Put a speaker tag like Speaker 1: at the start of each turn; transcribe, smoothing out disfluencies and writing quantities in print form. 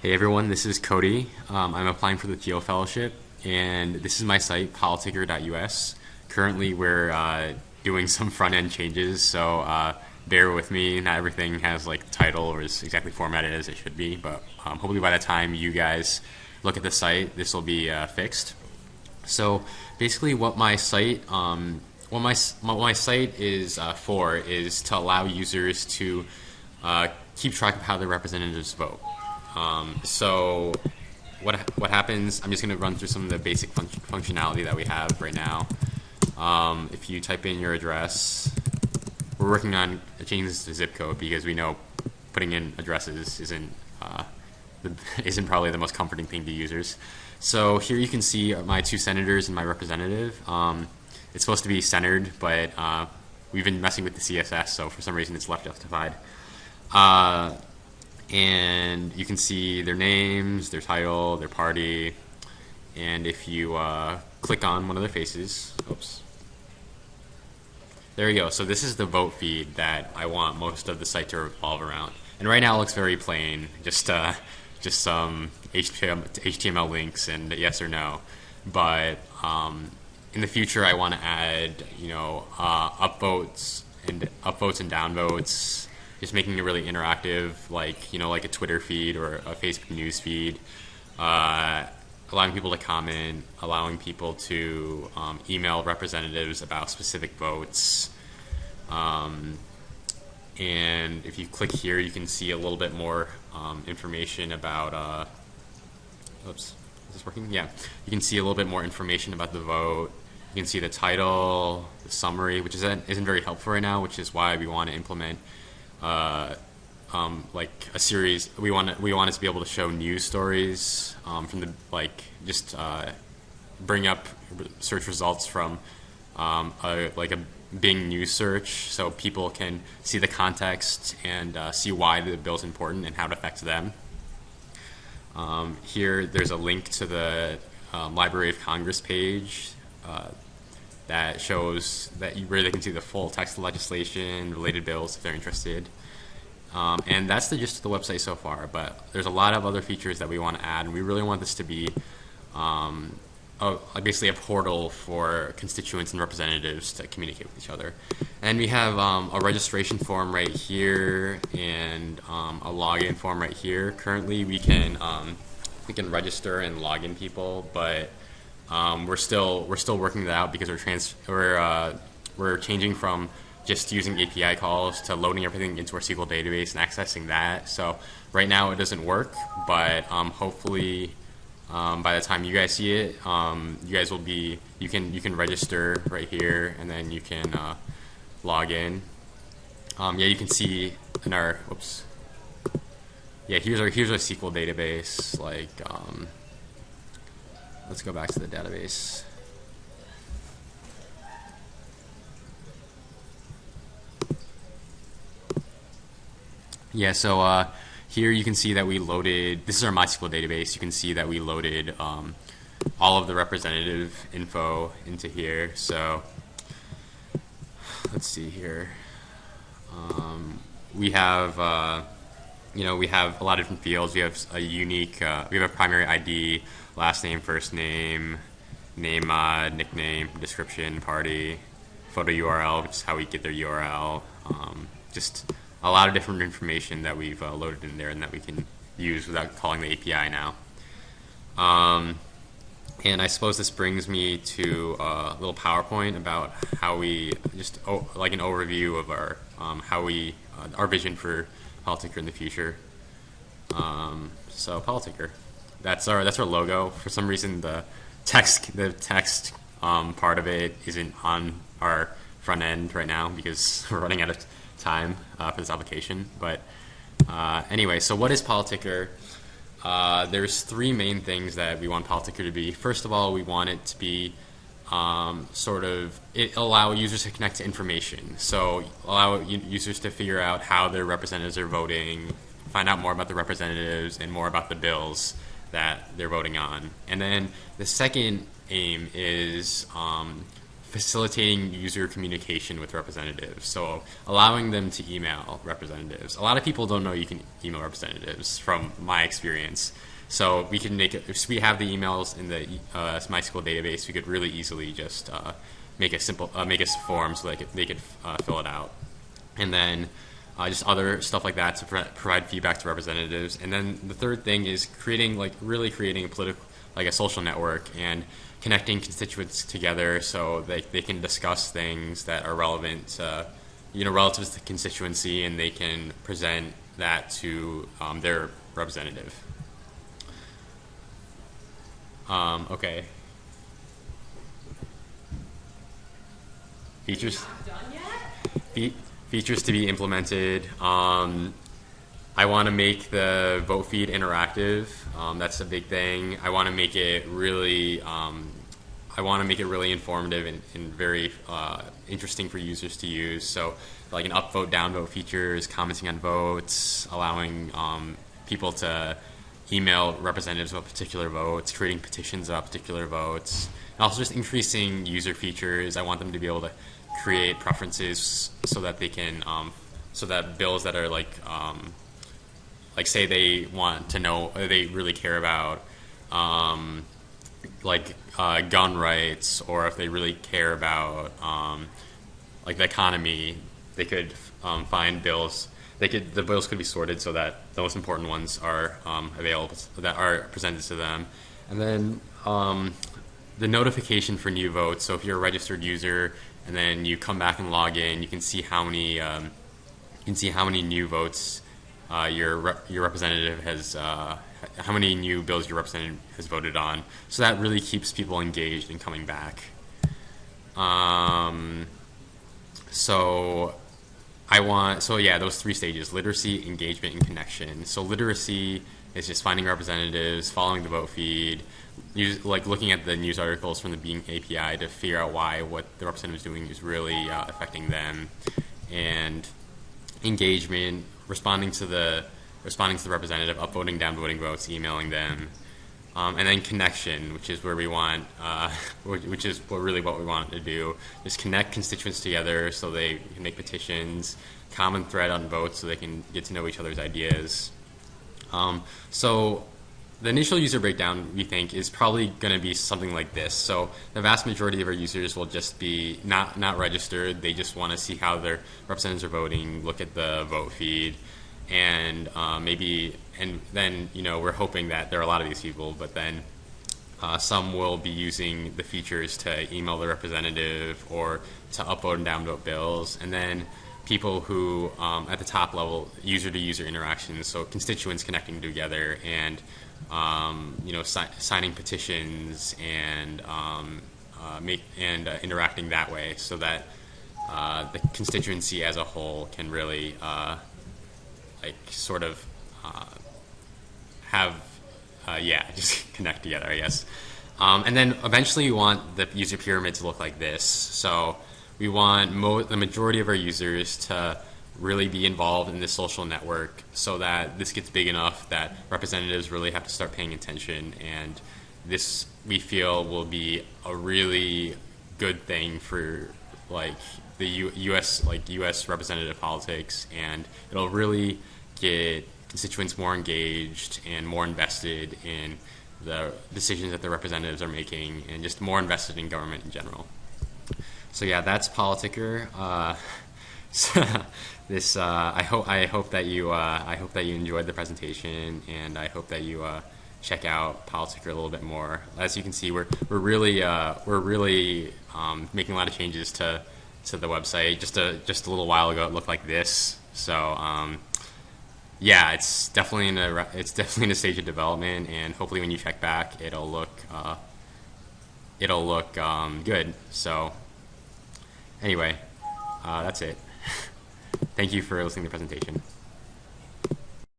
Speaker 1: Hey everyone, this is Cody. I'm applying for the Theo Fellowship, and this is my site, politickr.us. Currently, we're doing some front end changes, so bear with me. Not everything has like the title or is exactly formatted as it should be, but hopefully by the time you guys look at the site, this will be fixed. So basically, what my site is for is to allow users to keep track of how their representatives vote. So what happens? I'm just going to run through some of the basic functionality that we have right now. If you type in your address, we're working on changing this to zip code because we know putting in addresses isn't probably the most comforting thing to users. So here you can see my two senators and my representative. It's supposed to be centered, but we've been messing with the CSS, so for some reason it's left justified. And you can see their names, their title, their party, and if you click on one of their faces, oops, there you go. So this is the vote feed that I want most of the site to revolve around. And right now it looks very plain, just some HTML links and yes or no. But in the future, I want to add, upvotes and downvotes. Just making it really interactive, like a Twitter feed or a Facebook news feed, allowing people to comment, allowing people to email representatives about specific votes. And if you click here, you can see a little bit more information about. Oops, is this working? Yeah, you can see a little bit more information about the vote. You can see the title, the summary, which isn't very helpful right now, which is why we want to implement. Like a series, we want it to be able to show news stories from the bring up search results from a Bing news search, so people can see the context and see why the bill's important and how it affects them. Here, there's a link to the Library of Congress page that shows where they can see the full text of legislation, related bills if they're interested. And that's the gist of the website so far, but there's a lot of other features that we want to add, and we really want this to be basically a portal for constituents and representatives to communicate with each other. And we have a registration form right here and a login form right here. Currently, we can register and log in people, but we're still working that out because we're changing from just using API calls to loading everything into our SQL database and accessing that. So right now it doesn't work, but hopefully by the time you guys see it, you guys will be you can register right here and then you can log in. You can see in our here's our SQL database. Let's go back to the database. Yeah, so here you can see that we loaded, this is our MySQL database. You can see that we loaded all of the representative info into here. So let's see here. We have, we have a lot of different fields. We have a unique, we have a primary ID, last name, first name, name, nickname, description, party, photo URL, which is how we get their URL. Just a lot of different information that we've loaded in there and that we can use without calling the API now. And I suppose this brings me to a little PowerPoint about how we like an overview of our our vision for Politickr in the future. So Politickr, that's our logo. For some reason, the text part of it isn't on our front end right now because we're running out of time for this application. But anyway, so what is Politickr? There's three main things that we want Politickr to be. First of all, we want it to be allow users to connect to information. So allow users to figure out how their representatives are voting, find out more about the representatives and more about the bills that they're voting on. And then the second aim is facilitating user communication with representatives. So allowing them to email representatives. A lot of people don't know you can email representatives from my experience. So we can make it, if we have the emails in the MySQL database, we could really easily just make a form so they could fill it out. And then just other stuff like that to provide feedback to representatives. And then the third thing is creating a social network and connecting constituents together so they can discuss things that are relevant, relative to the constituency, and they can present that to their representative. Okay. Features. Features to be implemented. I want to make the vote feed interactive. That's a big thing. I want to make it really. I want to make it really informative and very interesting for users to use. So, like an upvote, downvote features, commenting on votes, allowing people to email representatives about particular votes, creating petitions about particular votes, and also just increasing user features. I want them to be able to create preferences so that they can, so that bills that are like say they want to know, they really care about, gun rights, or if they really care about, the economy, they could find bills. The bills could be sorted so that the most important ones are available, that are presented to them, and then the notification for new votes. So if you're a registered user and then you come back and log in, you can see how many new votes your representative has, how many new bills your representative has voted on. So that really keeps people engaged and coming back. Those three stages: literacy, engagement, and connection. So literacy is just finding representatives, following the vote feed, looking at the news articles from the Being API to figure out why what the representative is doing is really affecting them. And engagement, responding to the representative, upvoting, downvoting votes, emailing them. And then connection, which is where we want, which is what we want to do, is connect constituents together so they can make petitions, common thread on votes so they can get to know each other's ideas. So the initial user breakdown, we think, is probably going to be something like this. So the vast majority of our users will just be not registered. They just want to see how their representatives are voting, look at the vote feed, and then we're hoping that there are a lot of these people, but then some will be using the features to email the representative or to upvote and downvote bills, and then people who at the top level, user-to-user interactions, so constituents connecting together and signing petitions and interacting that way, so that the constituency as a whole can really just connect together, I guess. And then eventually we want the user pyramid to look like this. So we want the majority of our users to really be involved in this social network so that this gets big enough that representatives really have to start paying attention. And this, we feel, will be a really good thing for the U.S. representative politics, and it'll really get constituents more engaged and more invested in the decisions that the representatives are making, and just more invested in government in general. So yeah, that's Politickr. I hope that you enjoyed the presentation, and I hope that you check out Politickr a little bit more. As you can see, we're really making a lot of changes to the website. Just a little while ago, it looked like this. So yeah, it's definitely in a stage of development, and hopefully when you check back, it'll look good. So anyway, that's it. Thank you for listening to the presentation.